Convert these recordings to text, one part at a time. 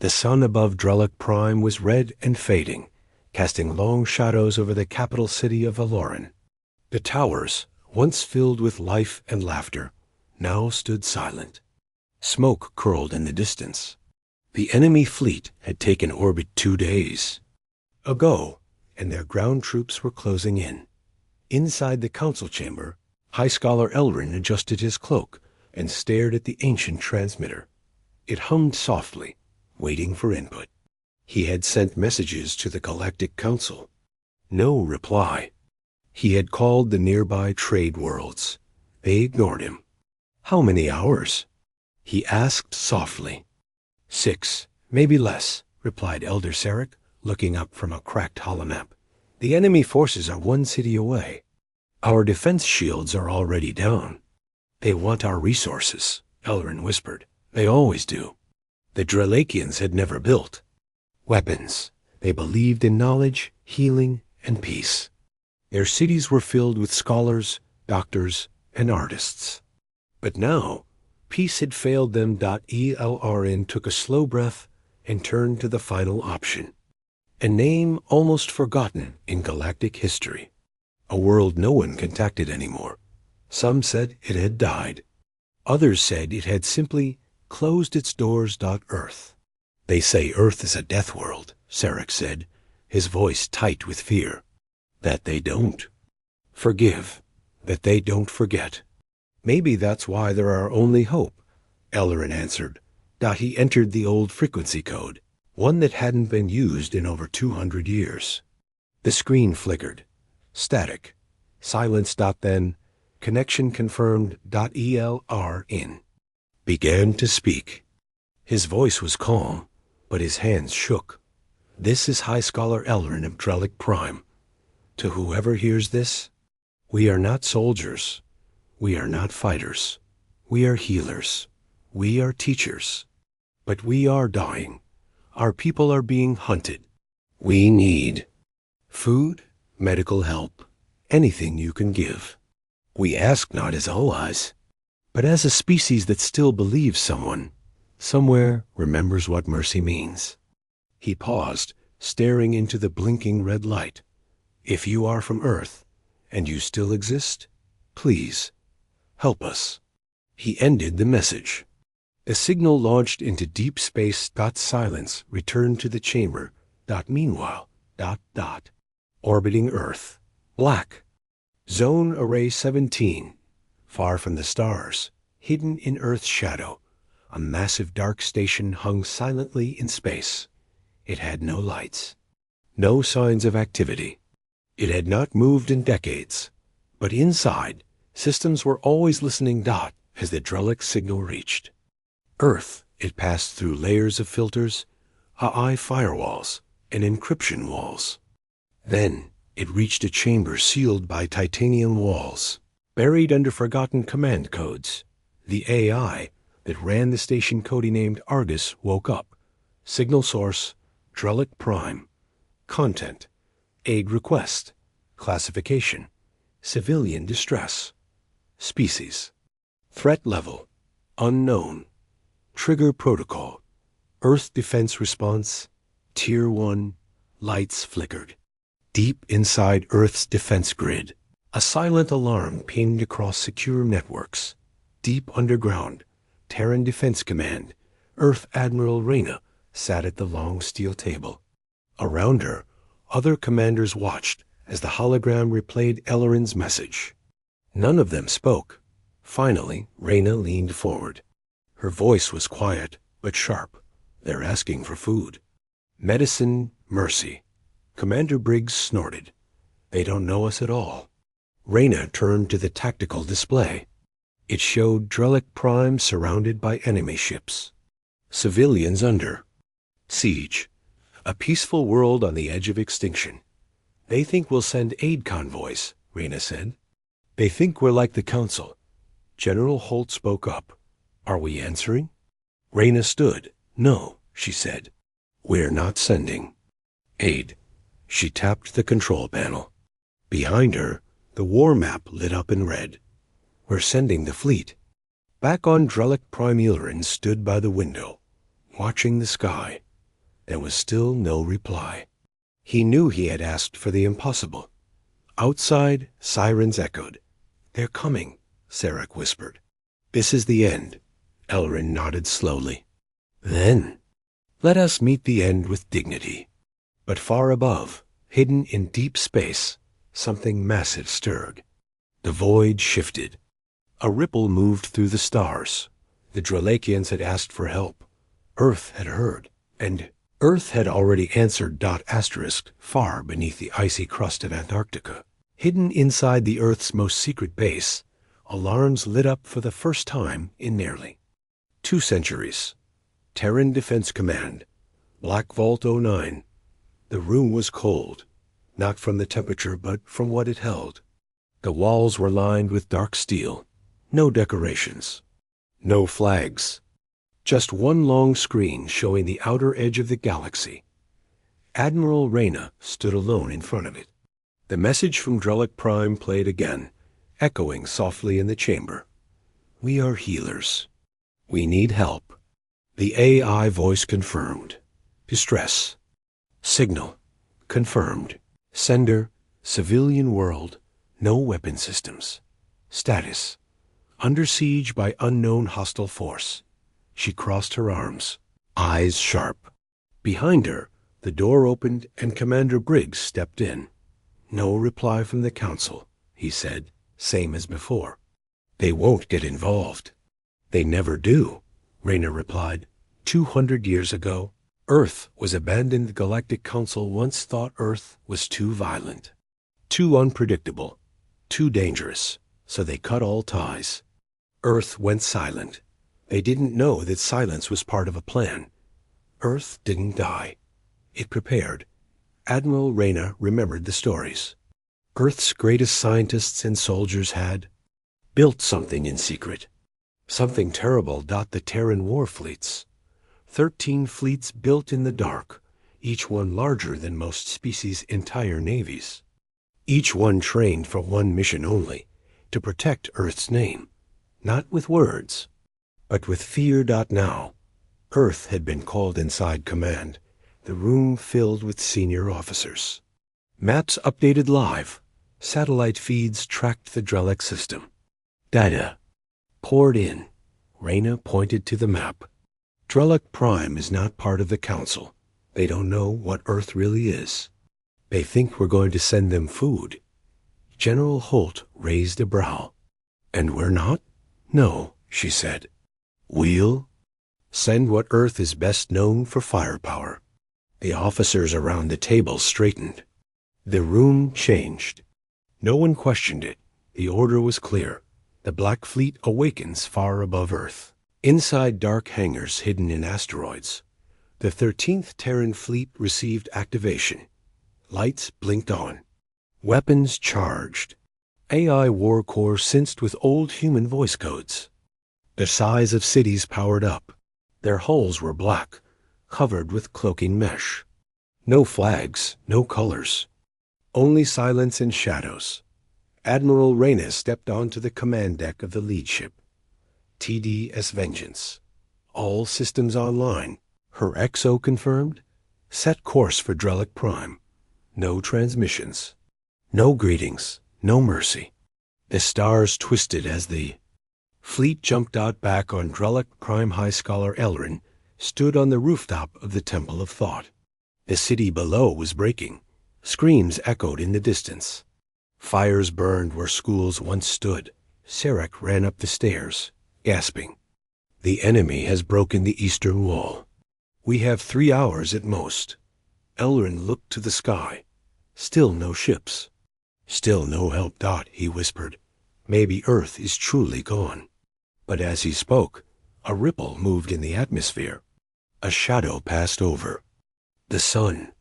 The sun above Drellic Prime was red and fading, casting long shadows over the capital city of Valoran. The towers, once filled with life and laughter, now stood silent. Smoke curled in the distance. The enemy fleet had taken orbit 2 days ago, and their ground troops were closing in. Inside the council chamber, High Scholar Elrin adjusted his cloak and stared at the ancient transmitter. It hummed softly, waiting for input. He had sent messages to the Galactic Council. No reply. He had called the nearby trade worlds. They ignored him. How many hours? He asked softly. 6, maybe less, replied Elder Sarek, looking up from a cracked holomap. The enemy forces are 1 city away. Our defense shields are already down. They want our resources, Elrin whispered. They always do. The Drelakians had never built weapons. They believed in knowledge, healing, and peace. Their cities were filled with scholars, doctors, and artists. But now, peace had failed them. Elrin took a slow breath and turned to the final option. A name almost forgotten in galactic history. A world no one contacted anymore. Some said it had died. Others said it had simply closed its doors. Earth. They say Earth is a death world, Sarek said, his voice tight with fear. That they don't forgive, that they don't forget. Maybe that's why there are only hope, Elrin answered. He entered the old frequency code, one that hadn't been used in over 200 years. The screen flickered. Static. Silence. Then, connection confirmed. Elrin began to speak. His voice was calm, but his hands shook. This is High Scholar Elrin of Drellic Prime. To whoever hears this, we are not soldiers. We are not fighters. We are healers. We are teachers. But we are dying. Our people are being hunted. We need food, medical help, anything you can give. We ask not as allies, but as a species that still believes someone, somewhere, remembers what mercy means. He paused, staring into the blinking red light. If you are from Earth, and you still exist, please, help us. He ended the message. A signal launched into deep space. Silence returned to the chamber. Meanwhile, orbiting Earth. Black. Zone Array 17. Far from the stars, hidden in Earth's shadow, a massive dark station hung silently in space. It had no lights, no signs of activity. It had not moved in decades, but inside, systems were always listening. As the Drellic signal reached Earth, it passed through layers of filters, AI firewalls, and encryption walls. Then it reached a chamber sealed by titanium walls. Buried under forgotten command codes, the AI that ran the station codenamed Argus woke up. Signal source, Drellic Prime. Content, aid request. Classification, civilian distress. Species, threat level, unknown. Trigger protocol, Earth defense response, Tier 1. Lights flickered. Deep inside Earth's defense grid, a silent alarm pinged across secure networks. Deep underground, Terran Defense Command, Earth Admiral Reyna sat at the long steel table. Around her, other commanders watched as the hologram replayed Elrin's message. None of them spoke. Finally, Reyna leaned forward. Her voice was quiet, but sharp. They're asking for food. Medicine, mercy. Commander Briggs snorted. They don't know us at all. Reyna turned to the tactical display. It showed Drellic Prime surrounded by enemy ships. Civilians under siege. A peaceful world on the edge of extinction. They think we'll send aid convoys, Reyna said. They think we're like the Council. General Holt spoke up. Are we answering? Reyna stood. No, she said. We're not sending aid. She tapped the control panel. Behind her, the war map lit up in red. We're sending the fleet. Back on Drellic Prime, Elrin stood by the window, watching the sky. There was still no reply. He knew he had asked for the impossible. Outside, sirens echoed. "They're coming," Sarek whispered. "This is the end." Elrin nodded slowly. "Then, let us meet the end with dignity." But far above, hidden in deep space, something massive stirred. The void shifted. A ripple moved through the stars. The Dralakians had asked for help. Earth had heard, and Earth had already answered *** far beneath the icy crust of Antarctica. Hidden inside the Earth's most secret base, alarms lit up for the first time in nearly 2 centuries. Terran Defense Command, Black Vault 09. The room was cold, not from the temperature but from what it held. The walls were lined with dark steel. No decorations. No flags. Just one long screen showing the outer edge of the galaxy. Admiral Reyna stood alone in front of it. The message from Drellic Prime played again, echoing softly in the chamber. "We are healers. We need help." The AI voice confirmed. "Distress. Signal. Confirmed. Sender. Civilian world. No weapon systems. Status. Under siege by unknown hostile force." She crossed her arms, eyes sharp. Behind her, the door opened and Commander Briggs stepped in. "No reply from the Council," he said, same as before. "They won't get involved." "They never do," Reyna replied. 200 years ago, Earth was abandoned. The Galactic Council once thought Earth was too violent, too unpredictable, too dangerous, so they cut all ties. Earth went silent. They didn't know that silence was part of a plan. Earth didn't die. It prepared. Admiral Reyna remembered the stories. Earth's greatest scientists and soldiers had built something in secret. Something terrible. The Terran war fleets. 13 fleets built in the dark, each one larger than most species' entire navies. Each one trained for one mission only, to protect Earth's name. Not with words, but with fear. Now, Earth had been called inside command, the room filled with senior officers. Maps updated live. Satellite feeds tracked the Drellic system. Data poured in. Reyna pointed to the map. Drellic Prime is not part of the Council. They don't know what Earth really is. They think we're going to send them food. General Holt raised a brow. "And we're not?" "No," she said. "We'll send what Earth is best known for: firepower." The officers around the table straightened. The room changed. No one questioned it. The order was clear. The Black Fleet awakens far above Earth. Inside dark hangars hidden in asteroids, the 13th Terran Fleet received activation. Lights blinked on. Weapons charged. AI war core sensed with old human voice codes. The size of cities powered up. Their hulls were black, covered with cloaking mesh. No flags, no colors. Only silence and shadows. Admiral Reyna stepped onto the command deck of the lead ship. TDS Vengeance. All systems online. Her XO confirmed. Set course for Drellic Prime. No transmissions. No greetings. No mercy. The stars twisted as the fleet jumped out. Back on Drellic Prime, High Scholar Elrin stood on the rooftop of the Temple of Thought. The city below was breaking. Screams echoed in the distance. Fires burned where schools once stood. Sarek ran up the stairs, gasping. "The enemy has broken the eastern wall. We have 3 hours at most." Elrin looked to the sky. Still no ships. "Still no help." He whispered. "Maybe Earth is truly gone." But as he spoke, a ripple moved in the atmosphere. A shadow passed over. The sun.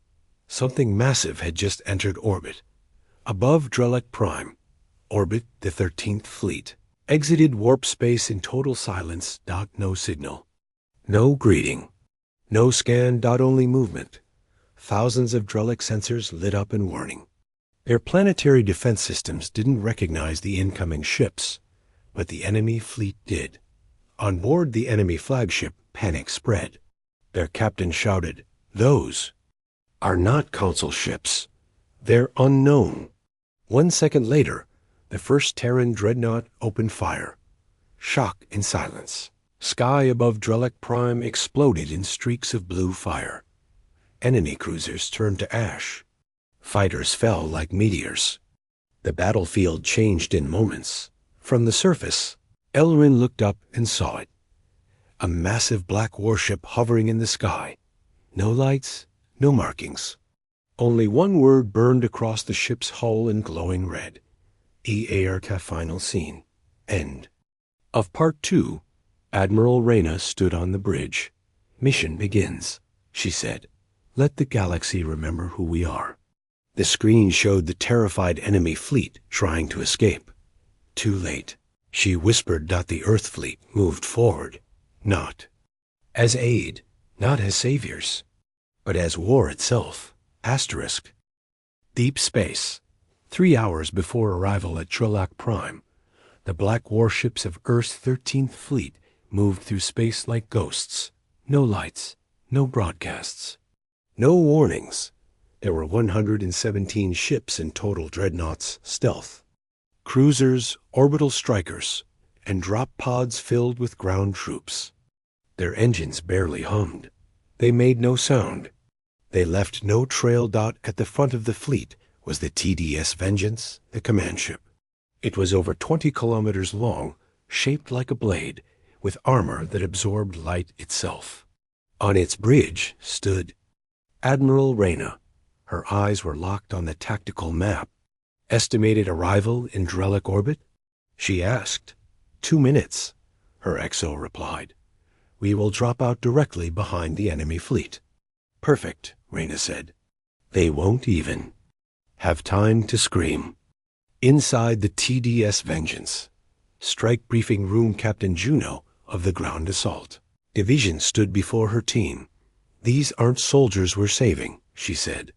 Something massive had just entered orbit. Above Drellic Prime. Orbit the 13th Fleet. Exited warp space in total silence. No signal. No greeting. No scan. Only movement. Thousands of Drellic sensors lit up in warning. Their planetary defense systems didn't recognize the incoming ships, but the enemy fleet did. On board the enemy flagship, panic spread. Their captain shouted, Those are not Council ships. They're unknown. 1 second later, the first Terran dreadnought opened fire. Shock and silence. Sky above Drellic Prime exploded in streaks of blue fire. Enemy cruisers turned to ash. Fighters fell like meteors. The battlefield changed in moments. From the surface, Elrin looked up and saw it. A massive black warship hovering in the sky. No lights, no markings. Only one word burned across the ship's hull in glowing red. EARCA final scene. End. Of Part 2, Admiral Reyna stood on the bridge. Mission begins, she said. Let the galaxy remember who we are. The screen showed the terrified enemy fleet trying to escape. Too late. She whispered that the Earth fleet moved forward, not as aid, not as saviors, but as war itself. Asterisk. Deep space. 3 hours before arrival at Drellic Prime, the black warships of Earth's 13th Fleet moved through space like ghosts. No lights, no broadcasts, no warnings. There were 117 ships in total dreadnoughts stealth. Cruisers, orbital strikers, and drop pods filled with ground troops. Their engines barely hummed. They made no sound. They left no trail. At the front of the fleet was the TDS Vengeance, the command ship. It was over 20 kilometers long, shaped like a blade, with armor that absorbed light itself. On its bridge stood Admiral Reyna. Her eyes were locked on the tactical map. Estimated arrival in Drellic orbit? She asked. 2 minutes, her XO replied. We will drop out directly behind the enemy fleet. Perfect, Reyna said. They won't even have time to scream. Inside the TDS Vengeance, Strike Briefing Room Captain Juno of the Ground Assault Division stood before her team. These aren't soldiers we're saving, she said.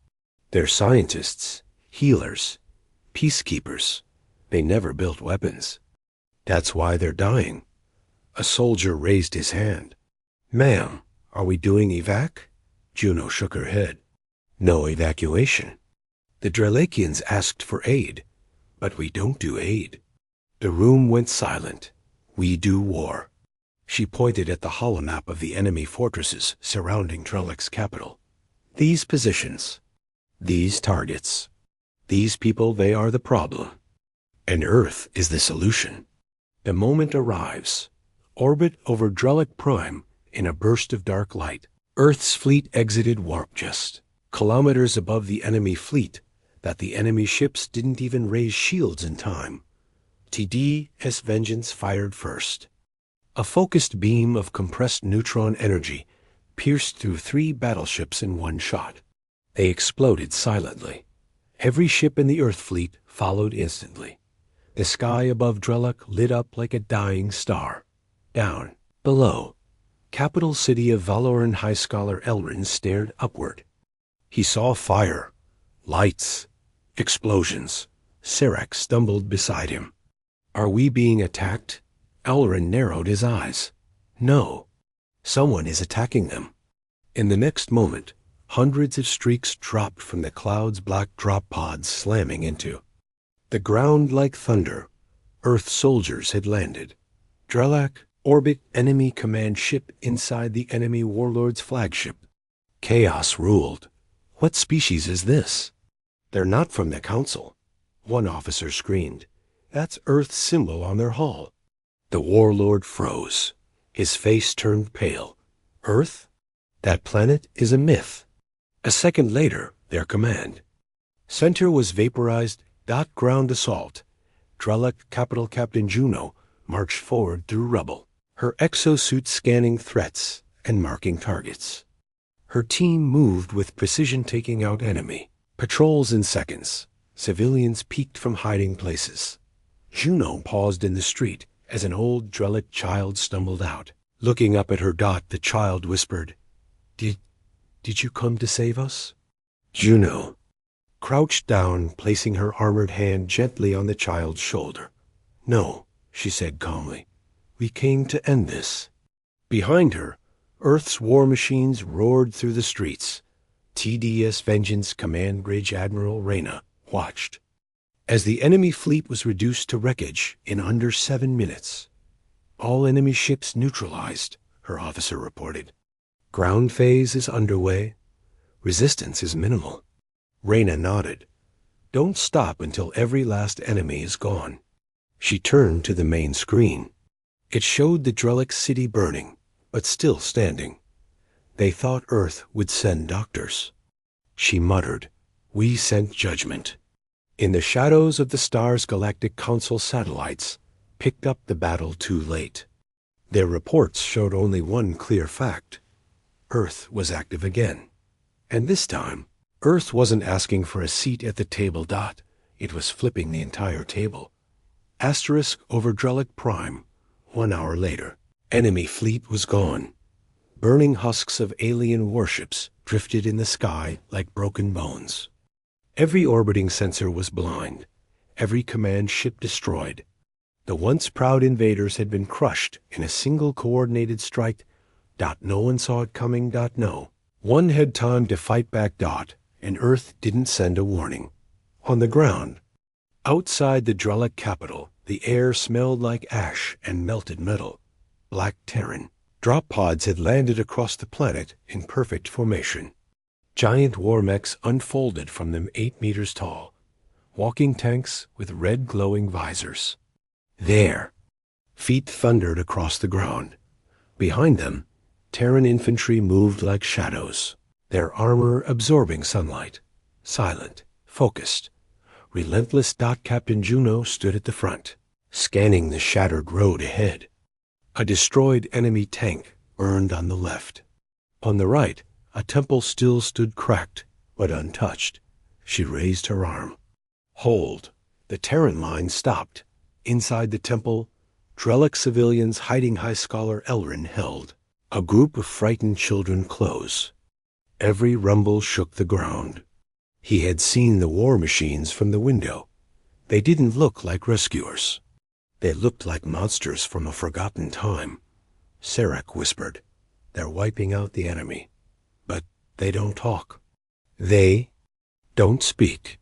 They're scientists, healers, peacekeepers. They never built weapons. That's why they're dying. A soldier raised his hand. Ma'am, are we doing evac? Juno shook her head. No evacuation. The Drellicians asked for aid, but we don't do aid. The room went silent. We do war. She pointed at the holomap of the enemy fortresses surrounding Drellic's capital. These positions, these targets, these people, they are the problem. And Earth is the solution. The moment arrives. Orbit over Drellic Prime in a burst of dark light. Earth's fleet exited warp just kilometers above the enemy fleet, that the enemy ships didn't even raise shields in time. TDS Vengeance fired first. A focused beam of compressed neutron energy pierced through 3 battleships in one shot. They exploded silently. Every ship in the Earth fleet followed instantly. The sky above Drellic lit up like a dying star. Down, below, capital city of Valoran High Scholar Elrin stared upward. He saw fire, lights, explosions. Serac stumbled beside him. Are we being attacked? Elrin narrowed his eyes. No. Someone is attacking them. In the next moment, hundreds of streaks dropped from the cloud's black drop pods, slamming into the ground like thunder. Earth soldiers had landed. Drellic, orbit enemy command ship inside the enemy warlord's flagship. Chaos ruled. What species is this? They're not from the Council. One officer screamed. That's Earth's symbol on their hull. The warlord froze. His face turned pale. Earth? That planet is a myth. A second later, their command center was vaporized. Ground assault. Drellic Capital Captain Juno marched forward through rubble, her exosuit scanning threats and marking targets. Her team moved with precision, taking out enemy patrols in seconds. Civilians peeked from hiding places. Juno paused in the street as an old Drellic child stumbled out. Looking up at her, the child whispered, Did you come to save us? Juno crouched down, placing her armored hand gently on the child's shoulder. No, she said calmly. We came to end this. Behind her, Earth's war machines roared through the streets. TDS Vengeance Command Bridge Admiral Reyna watched as the enemy fleet was reduced to wreckage in under 7 minutes. All enemy ships neutralized, her officer reported. Ground phase is underway. Resistance is minimal. Reyna nodded. Don't stop until every last enemy is gone. She turned to the main screen. It showed the Drellic city burning, but still standing. They thought Earth would send doctors. She muttered, "We sent judgment." In the shadows of the stars, Galactic Council satellites picked up the battle too late. Their reports showed only one clear fact. Earth was active again. And this time, Earth wasn't asking for a seat at the table. It was flipping the entire table. Asterisk over Drellic Prime. 1 hour later, enemy fleet was gone. Burning husks of alien warships drifted in the sky like broken bones. Every orbiting sensor was blind. Every command ship destroyed. The once proud invaders had been crushed in a single coordinated strike. No one saw it coming. No one had time to fight back. And Earth didn't send a warning. On the ground, outside the Drellic capital, the air smelled like ash and melted metal. Black Terran. Drop pods had landed across the planet in perfect formation. Giant war mechs unfolded from them 8 meters tall. Walking tanks with red glowing visors. There. Feet thundered across the ground. Behind them, Terran infantry moved like shadows, their armor absorbing sunlight. Silent, focused, relentless. Captain Juno stood at the front, scanning the shattered road ahead. A destroyed enemy tank burned on the left. On the right, a temple still stood cracked, but untouched. She raised her arm. Hold. The Terran line stopped. Inside the temple, Drellic civilians hiding High Scholar Elrin held. A group of frightened children close. Every rumble shook the ground. He had seen the war machines from the window. They didn't look like rescuers. They looked like monsters from a forgotten time. Sarek whispered, "They're wiping out the enemy. But they don't talk. They don't speak."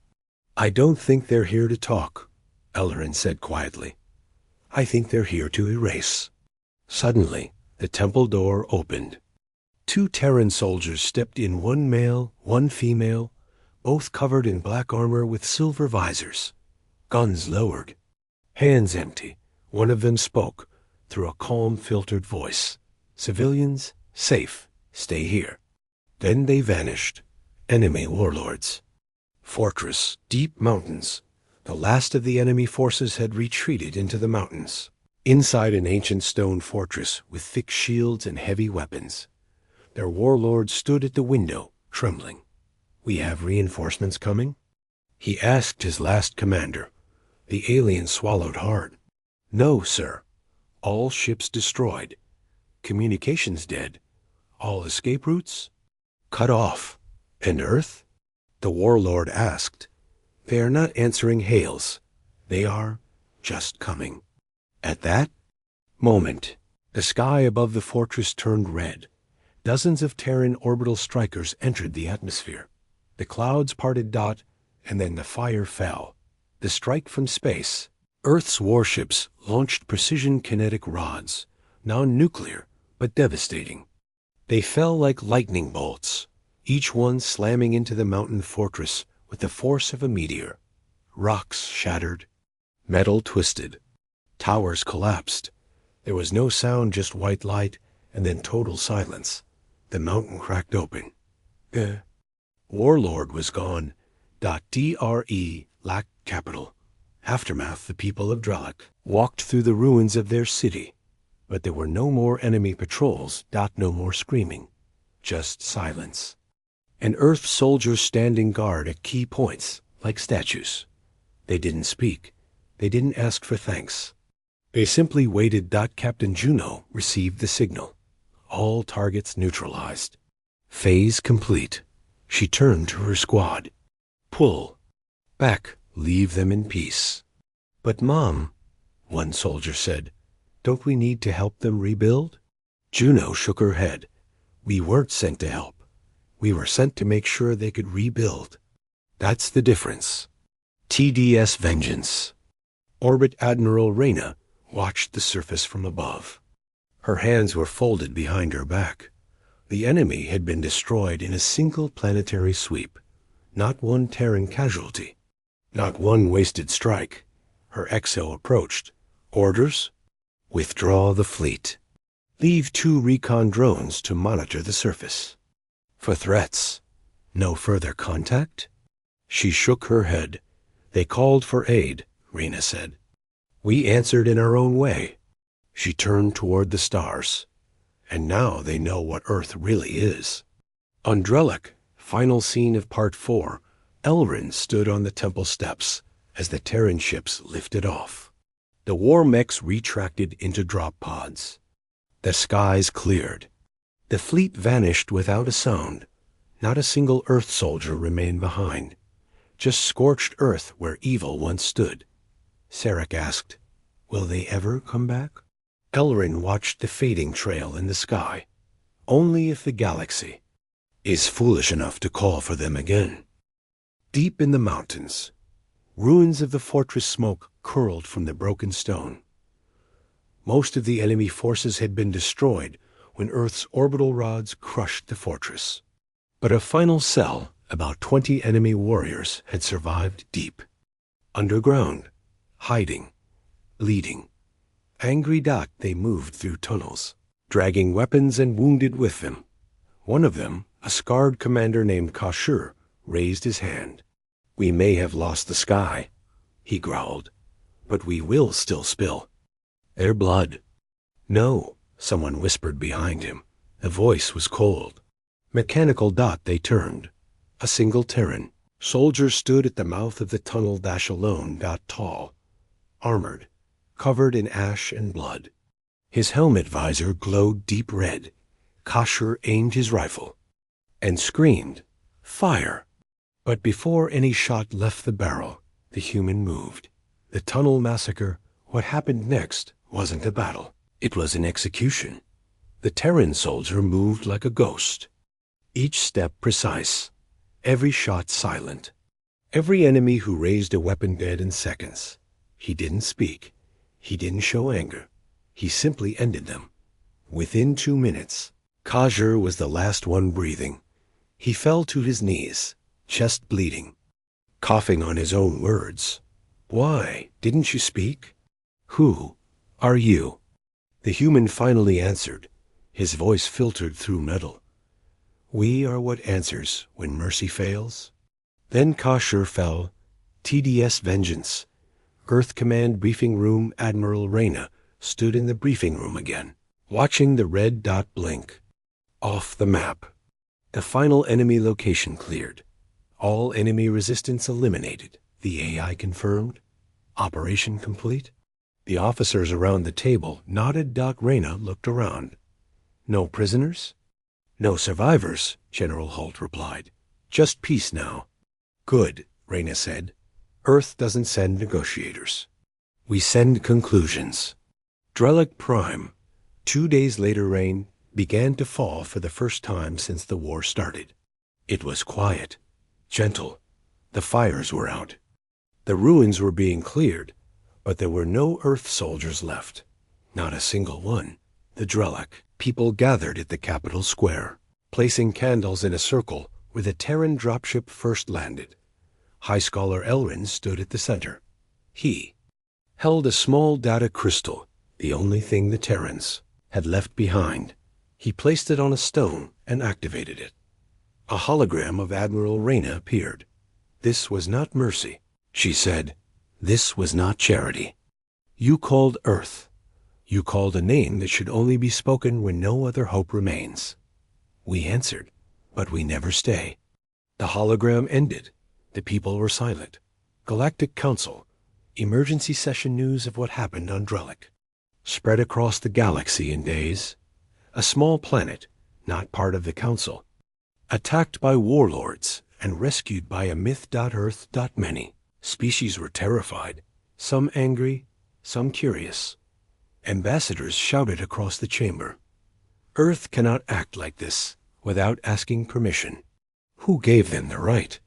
"I don't think they're here to talk," Ellerin said quietly. "I think they're here to erase." Suddenly, the temple door opened. 2 Terran soldiers stepped in, 1 male, 1 female, both covered in black armor with silver visors. Guns lowered. Hands empty. One of them spoke, through a calm, filtered voice. "Civilians, safe. Stay here." Then they vanished. Enemy warlords. Fortress, deep mountains. The last of the enemy forces had retreated into the mountains. Inside an ancient stone fortress with thick shields and heavy weapons. Their warlord stood at the window, trembling. "We have reinforcements coming?" He asked his last commander. The alien swallowed hard. "No, sir. All ships destroyed. Communications dead. All escape routes cut off. And Earth?" The warlord asked. "They are not answering hails. They are just coming." At that moment, the sky above the fortress turned red. Dozens of Terran orbital strikers entered the atmosphere. The clouds parted. And then the fire fell. The strike from space. Earth's warships launched precision kinetic rods, non-nuclear but devastating. They fell like lightning bolts, each one slamming into the mountain fortress with the force of a meteor. Rocks shattered. Metal twisted. Towers collapsed. There was no sound, just white light, and then total silence. The mountain cracked open. The warlord was gone. Lack capital. Aftermath. The people of Drellic walked through the ruins of their city. But there were no more enemy patrols. No more screaming. Just silence. And Earth soldiers standing guard at key points, like statues. They didn't speak. They didn't ask for thanks. They simply waited. Captain Juno received the signal. All targets neutralized. Phase complete. She turned to her squad. "Pull. Back. Leave them in peace." "But Mom," one soldier said, "don't we need to help them rebuild?" Juno shook her head. "We weren't sent to help. We were sent to make sure they could rebuild. That's the difference. TDS Vengeance. Orbit Admiral Reyna watched the surface from above. Her hands were folded behind her back. The enemy had been destroyed in a single planetary sweep. Not one Terran casualty. Not one wasted strike. Her XO approached. Orders? Withdraw the fleet. Leave 2 recon drones to monitor the surface. For threats. No further contact? She shook her head. They called for aid, Reyna said. We answered in our own way. She turned toward the stars. And now they know what Earth really is. On Drellic, final scene of Part 4, Elrin stood on the temple steps as the Terran ships lifted off. The war mechs retracted into drop pods. The skies cleared. The fleet vanished without a sound. Not a single Earth soldier remained behind. Just scorched Earth where evil once stood. Sarek asked, will they ever come back? Elrin watched the fading trail in the sky. Only if the galaxy is foolish enough to call for them again. Deep in the mountains, ruins of the fortress smoke curled from the broken stone. Most of the enemy forces had been destroyed when Earth's orbital rods crushed the fortress. But a final cell, about 20 enemy warriors, had survived deep. Underground, hiding, bleeding. Angry dot they moved through tunnels, dragging weapons and wounded with them. One of them, a scarred commander named Kashur, raised his hand. We may have lost the sky, he growled, but we will still spill their blood. No, someone whispered behind him. The voice was cold. Mechanical dot they turned. A single Terran. Soldier stood at the mouth of the tunnel dash alone, tall, armored, covered in ash and blood. His helmet visor glowed deep red. Kashur aimed his rifle and screamed, fire! But before any shot left the barrel, the human moved. The tunnel massacre, what happened next, wasn't a battle. It was an execution. The Terran soldier moved like a ghost. Each step precise. Every shot silent. Every enemy who raised a weapon dead in seconds. He didn't speak. He didn't show anger. He simply ended them. Within 2 minutes, Kashur was the last one breathing. He fell to his knees, chest bleeding, coughing on his own words. Why, didn't you speak? Who are you? The human finally answered. His voice filtered through metal. We are what answers when mercy fails. Then Kashur fell. TDS Vengeance. Earth Command Briefing Room Admiral Reyna stood in the briefing room again, watching the red dot blink. Off the map. The final enemy location cleared. All enemy resistance eliminated. The AI confirmed. Operation complete. The officers around the table nodded. Reyna looked around. No prisoners? No survivors, General Holt replied. Just peace now. Good, Reyna said. Earth doesn't send negotiators. We send conclusions. Drellic Prime. 2 days later, rain began to fall for the first time since the war started. It was quiet, gentle. The fires were out. The ruins were being cleared, but there were no Earth soldiers left. Not a single one. The Drellic people gathered at the capital square, placing candles in a circle where the Terran dropship first landed. High Scholar Elrin stood at the center. He held a small data crystal, the only thing the Terrans had left behind. He placed it on a stone and activated it. A hologram of Admiral Reyna appeared. This was not mercy, she said. This was not charity. You called Earth. You called a name that should only be spoken when no other hope remains. We answered, but we never stay. The hologram ended. The people were silent. Galactic Council. Emergency session news of what happened on Drellic. Spread across the galaxy in days. A small planet, not part of the Council. Attacked by warlords and rescued by a myth.earth. Many species were terrified, some angry, some curious. Ambassadors shouted across the chamber. Earth cannot act like this without asking permission. Who gave them the right?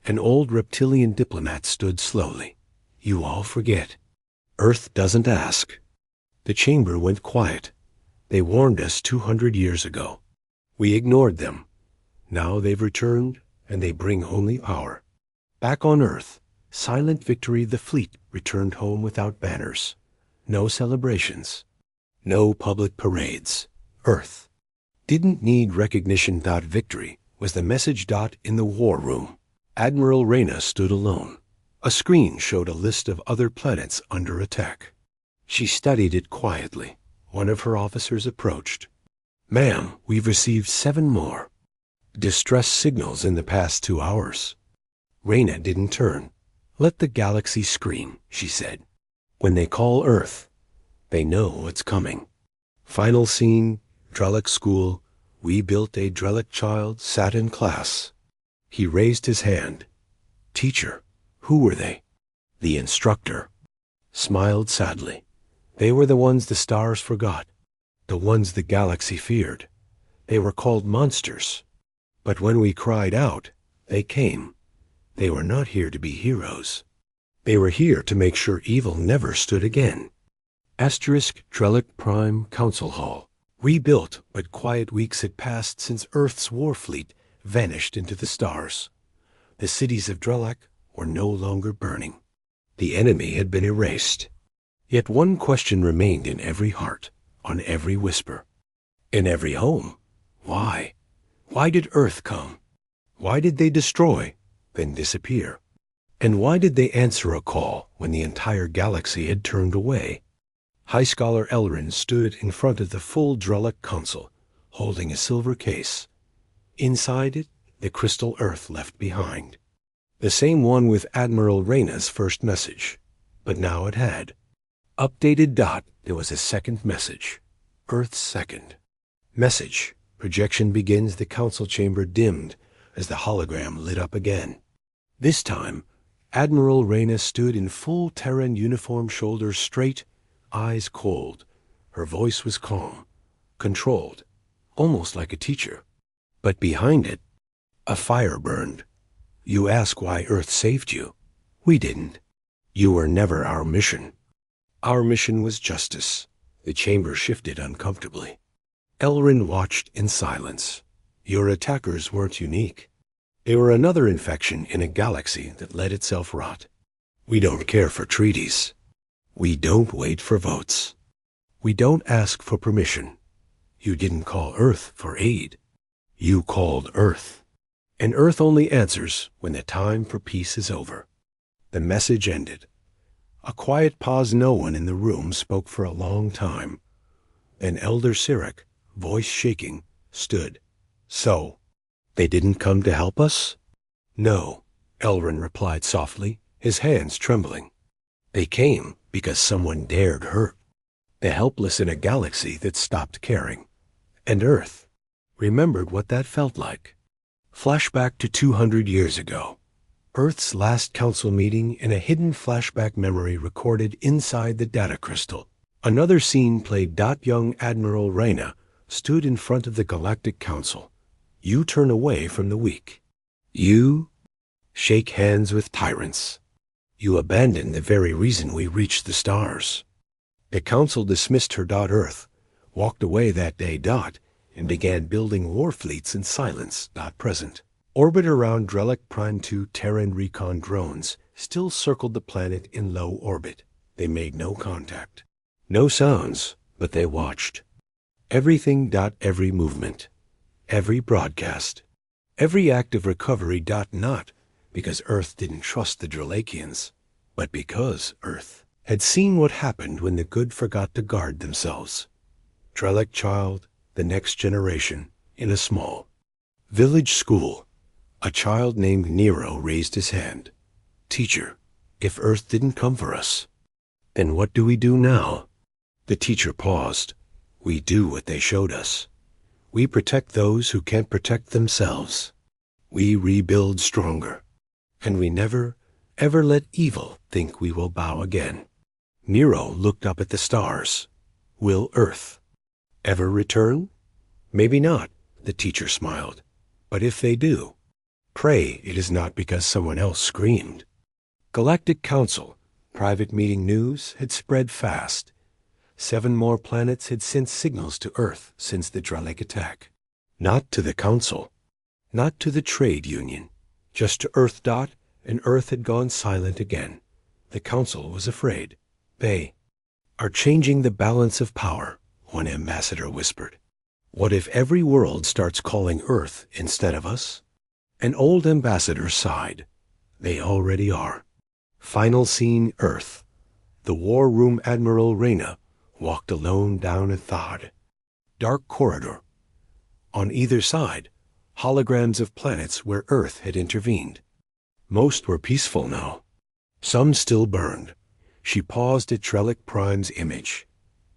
An old reptilian diplomat stood slowly. You all forget. Earth doesn't ask. The chamber went quiet. They warned us 200 years ago. We ignored them. Now they've returned, and they bring only power. Back on Earth, Silent Victory the fleet returned home without banners. No celebrations. No public parades. Earth didn't need recognition. Victory was the message. In the war room, Admiral Reyna stood alone. A screen showed a list of other planets under attack. She studied it quietly. One of her officers approached. Ma'am, we've received 7 more distress signals in the past 2 hours. Reyna didn't turn. Let the galaxy scream, she said. When they call Earth, they know what's coming. Final scene, Drellic School. We built a Drellic child sat in class. He raised his hand. Teacher, who were they? The instructor smiled sadly. They were the ones the stars forgot, the ones the galaxy feared. They were called monsters. But when we cried out, they came. They were not here to be heroes. They were here to make sure evil never stood again. Asterisk Drellic Prime Council Hall. Rebuilt, but quiet weeks had passed since Earth's war fleet vanished into the stars. The cities of Drellic were no longer burning. The enemy had been erased. Yet one question remained in every heart, on every whisper, in every home. Why? Why did Earth come? Why did they destroy, then disappear? And why did they answer a call when the entire galaxy had turned away? High Scholar Elrin stood in front of the full Drellic Council, holding a silver case. Inside it, the crystal Earth left behind. The same one with Admiral Reyna's first message. But now it had. Updated. There was a second message. Earth's second. Message. Projection begins. The council chamber dimmed as the hologram lit up again. This time, Admiral Reyna stood in full Terran uniform, shoulders straight, eyes cold. Her voice was calm, controlled, almost like a teacher. But behind it, a fire burned. You ask why Earth saved you. We didn't. You were never our mission. Our mission was justice. The chamber shifted uncomfortably. Elrin watched in silence. Your attackers weren't unique. They were another infection in a galaxy that let itself rot. We don't care for treaties. We don't wait for votes. We don't ask for permission. You didn't call Earth for aid. You called Earth. And Earth only answers when the time for peace is over. The message ended. A quiet pause. No one in the room spoke for a long time. Then Elder Sirik, voice shaking, stood. So, they didn't come to help us? No, Elrin replied softly, his hands trembling. They came because someone dared hurt. The helpless in a galaxy that stopped caring. And Earth remembered what that felt like. Flashback to 200 years ago. Earth's last council meeting in a hidden flashback memory recorded inside the data crystal. Another scene played. Young Admiral Reyna stood in front of the Galactic Council. You turn away from the weak. You shake hands with tyrants. You abandon the very reason we reached the stars. The council dismissed her. Earth walked away that day. And began building war fleets in silence. Present. Orbit around Drellic Prime 2 Terran recon drones still circled the planet in low orbit. They made no contact. No sounds, but they watched. Everything. Every movement. Every broadcast. Every act of recovery. Not because Earth didn't trust the Drelakians, but because Earth had seen what happened when the good forgot to guard themselves. Drellic child, the next generation, in a small village school. A child named Nero raised his hand. Teacher, if Earth didn't come for us, then what do we do now? The teacher paused. We do what they showed us. We protect those who can't protect themselves. We rebuild stronger. And we never, ever let evil think we will bow again. Nero looked up at the stars. Will Earth ever return? Maybe not, the teacher smiled. But if they do, Pray it is not because someone else screamed. Galactic Council, private meeting news had spread fast. 7 more planets had sent signals to Earth since the Drellic attack. Not to the Council, not to the Trade Union, just to Earth. And Earth had gone silent again. The Council was afraid. They are changing the balance of power, one ambassador whispered. What if every world starts calling Earth instead of us? An old ambassador sighed. They already are. Final scene, Earth. The War Room Admiral Reyna walked alone down a thawed, dark corridor. On either side, holograms of planets where Earth had intervened. Most were peaceful now. Some still burned. She paused at Trellic Prime's image.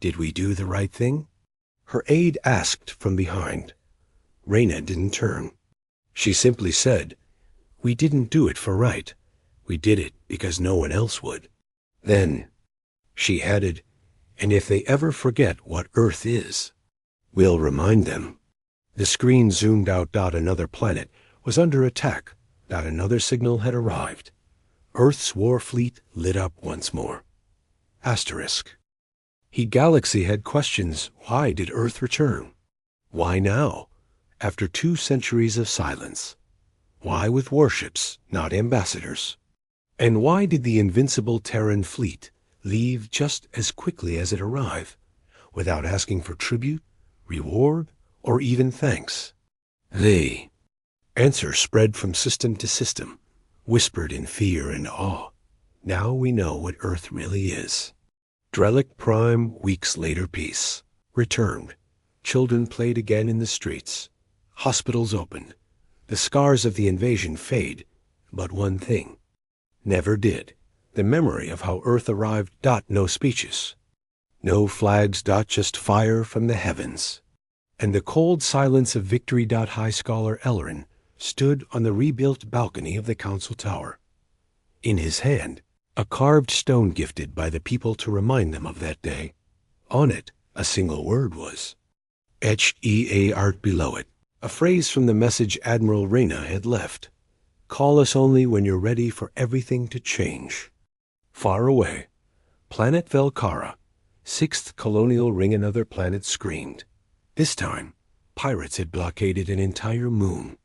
Did we do the right thing? Her aide asked from behind. Reyna didn't turn. She simply said, we didn't do it for right. We did it because no one else would. Then, she added, and if they ever forget what Earth is, we'll remind them. The screen zoomed out. Another planet was under attack. Another signal had arrived. Earth's war fleet lit up once more. Asterisk. He Galaxy had questions. Why did Earth return? Why now, after 2 centuries of silence? Why with warships, not ambassadors? And why did the invincible Terran fleet leave just as quickly as it arrived, without asking for tribute, reward, or even thanks? They. Answer spread from system to system, whispered in fear and awe. Now we know what Earth really is. Drellic Prime, weeks later, peace returned. Children played again in the streets. Hospitals opened. The scars of the invasion fade, but one thing never did. The memory of how Earth arrived. No speeches. No flags. Just fire from the heavens. And the cold silence of victory. High Scholar Ellerin stood on the rebuilt balcony of the Council Tower. In his hand, a carved stone gifted by the people to remind them of that day. On it, a single word was etched art below it, a phrase from the message Admiral Reyna had left. Call us only when you're ready for everything to change. Far away, planet Velcara, 6th colonial ring. Another planet screamed. This time, pirates had blockaded an entire moon.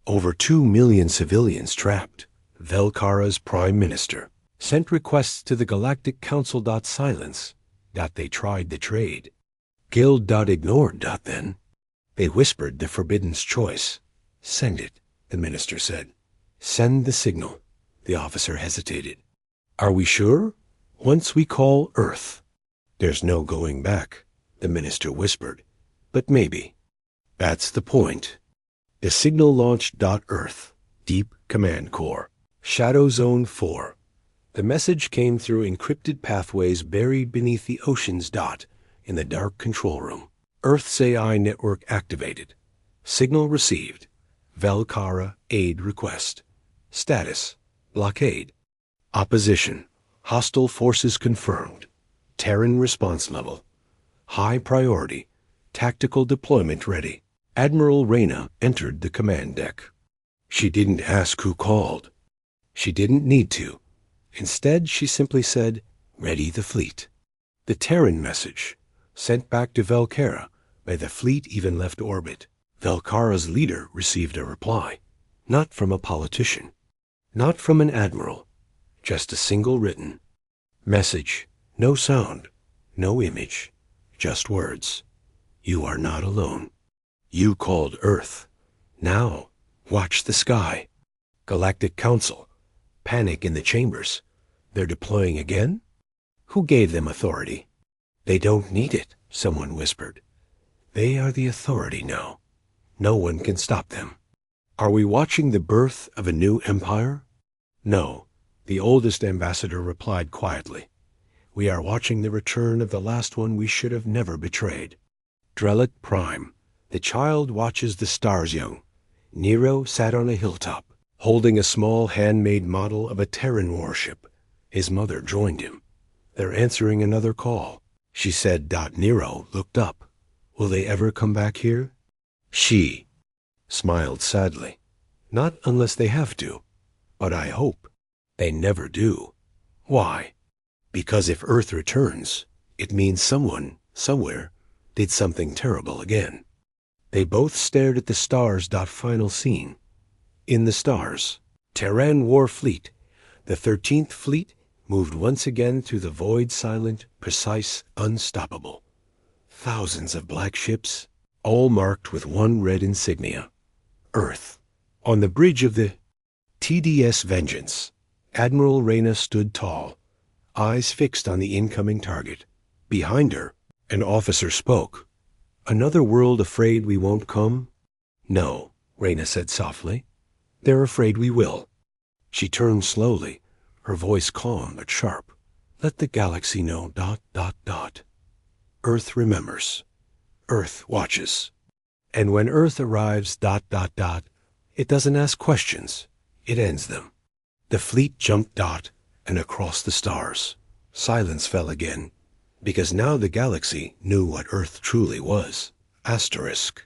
Over 2 million civilians trapped. Velcara's Prime Minister sent requests to the Galactic Council. Silence. They tried the trade. Guild. Ignored. Then. They whispered the forbidden's choice. Send it, the minister said. Send the signal. The officer hesitated. Are we sure? Once we call Earth. There's no going back, the minister whispered. But maybe. That's the point. The signal launched. Earth. Deep Command Core. Shadow Zone 4. The message came through encrypted pathways buried beneath the oceans. In the dark control room. Earth's AI network activated. Signal received. Velcara aid request. Status. Blockade. Opposition. Hostile forces confirmed. Terran response level. High priority. Tactical deployment ready. Admiral Reyna entered the command deck. She didn't ask who called. She didn't need to. Instead, she simply said, ready the fleet. The Terran message, sent back to Velcara by the fleet, even left orbit. Velcara's leader received a reply, not from a politician, not from an admiral, just a single written message. No sound, no image, just words. You are not alone. You called Earth. Now, watch the sky. Galactic Council. Panic in the chambers. They're deploying again? Who gave them authority? They don't need it, someone whispered. They are the authority now. No one can stop them. Are we watching the birth of a new empire? No, the oldest ambassador replied quietly. We are watching the return of the last one we should have never betrayed. Drellic Prime. The child watches the stars young. Nero sat on a hilltop, holding a small handmade model of a Terran warship. His mother joined him. They're answering another call, she said. Nero looked up. Will they ever come back here? She smiled sadly. Not unless they have to. But I hope they never do. Why? Because if Earth returns, it means someone, somewhere, did something terrible again. They both stared at the stars. Final scene. In the stars, Terran War Fleet, the 13th Fleet, moved once again through the void, silent, precise, unstoppable. Thousands of black ships, all marked with one red insignia. Earth. On the bridge of the TDS Vengeance, Admiral Reyna stood tall, eyes fixed on the incoming target. Behind her, an officer spoke. "Another world afraid we won't come?" "No," Reyna said softly. "They're afraid we will." She turned slowly, her voice calm but sharp. "Let the galaxy know... Earth remembers. Earth watches. And when Earth arrives... It doesn't ask questions. It ends them." The fleet jumped and across the stars. Silence fell again, because now the galaxy knew what Earth truly was. Asterisk.